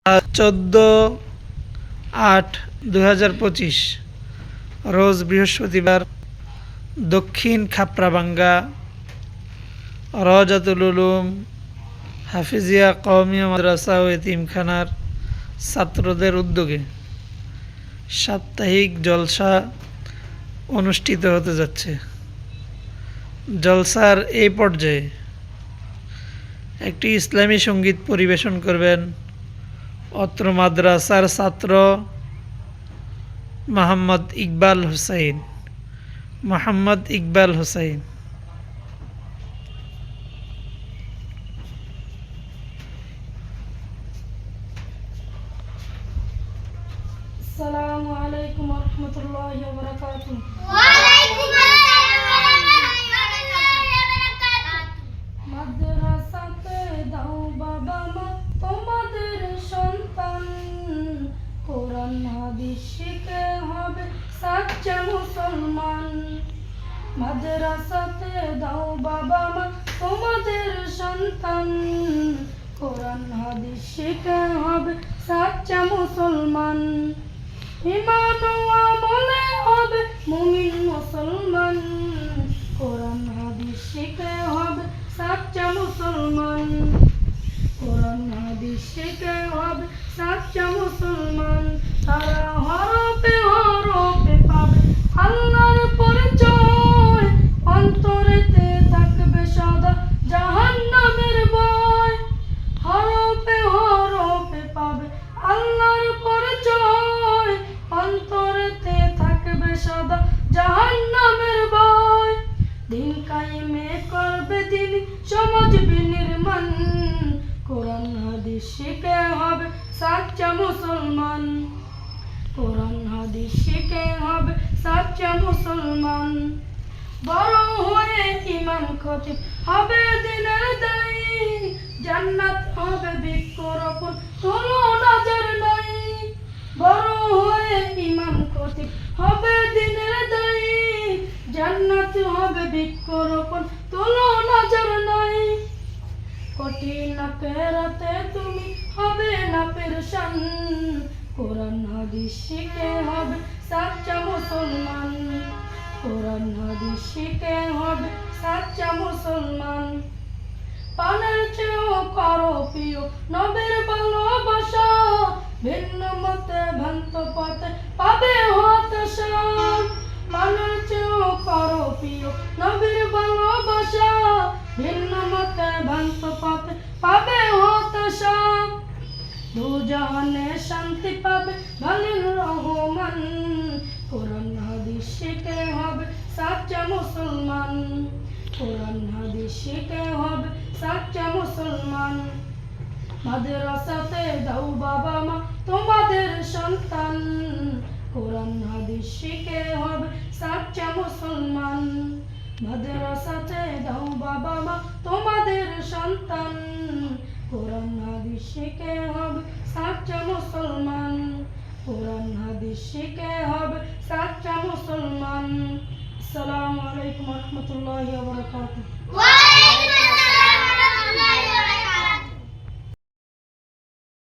14/8/2025 রোজ বৃহস্পতিবার দক্ষিণ খাপড়াভাঙ্গা রওজাতুল উলুম হাফিজিয়া কওমিয়া মাদ্রাসা ও এতিমখানার ছাত্রদের উদ্যোগে সাপ্তাহিক জলসা অনুষ্ঠিত হতে যাচ্ছে। জলসার এই পর্যায়ে একটি ইসলামী সঙ্গীত পরিবেশন করবেন অত্র মাদ্রাসার ছাত্র মোহাম্মদ ইকবাল হোসাইন। আসসালামু আলাইকুম ওয়া রাহমাতুল্লাহি ওয়া বারাকাতুহু। মাদ্রাসাতে দাও বাবা মা তোমাদের সন্তান, কোরআন হাদিস শিখে হবে সাচ্চা মুসলমান। মাদ্রাসাতে দাও বাবা মা তোমাদের সন্তান, কোরআন হাদিস শিখে হবে সাচ্চা মুসলমান। ঈমান ও আমলে হবে মুমিন মুসলমান, কোরআন হাদিস শিখে হবে সাচ্চা মুসলমান। কোরআন হাদিস শিখে হবে সাচ্চা মুসলমান। তারা হরফে হরফে পাবে আল্লাহর পরিচয়, অন্তরেতে থাকবে সদা জাহান্নামের ভয়। হরফে হরফে পাবে আল্লাহর পরিচয়, অন্তরেতে থাকবে সদা জাহান্নামের ভয়। দিন কায়েমে করবে দিন সমাজ বিনির্মাণ, কোরআন হাদিস শিখে হবে সাচ্চা মুসলমান। কোরআন হাদিস শিখে হবে সাচ্চা মুসলমান। বড় হয়ে ইমাম খতিব হবে দিনের দায়ী, জান্নাত হবে বৃক্ষরোপণ তুলনা যার নাই। বড় হয়ে ইমাম খতিব হবে দিনের দায়ী, জান্নাত হবে বৃক্ষরোপণ তুলনা যার নাই। কঠিন কেরাতে তুমি হবে না পেরেশান, কোরআন হাদিস শিখে হবে সাচ্চা মুসলমান। কোরআন হাদিস শিখে হবে সাচ্চা মুসলমান। পানের চেয়েও করো প্রিয় নবীর ভালোবাসা, ভিন্ন মতে ভ্রান্ত পথে পাবে হতাশা। পানের চেয়েও করো প্রিয় নবীর ভালোবাসা, ভিন্ন মতে ভ্রান্ত পথে পাবে হতাশা। দুজাহানে শান্তি পাবে ভালিল রহমান, কোরআন হাদিস শিখে হবে সাচ্চা মুসলমান। কোরআন হাদিস শিখে হবে সাচ্চা মুসলমান। মাদ্রাসাতে দাও বাবা মা তোমাদের সন্তান, কোরআন হাদিস শিখে হবে সাচ্চা মুসলমান। মাদ্রাসাতে দাও বাবা মা তোমাদের সন্তান, কোরআন হাদিস শিখে হবে সাচ্চা মুসলমান। কোরআন হাদিস শিখে হবে সাচ্চা মুসলমান। আসসালামু আলাইকুম ওয়া রাহমাতুল্লাহি ওয়া বারাকাতুহু।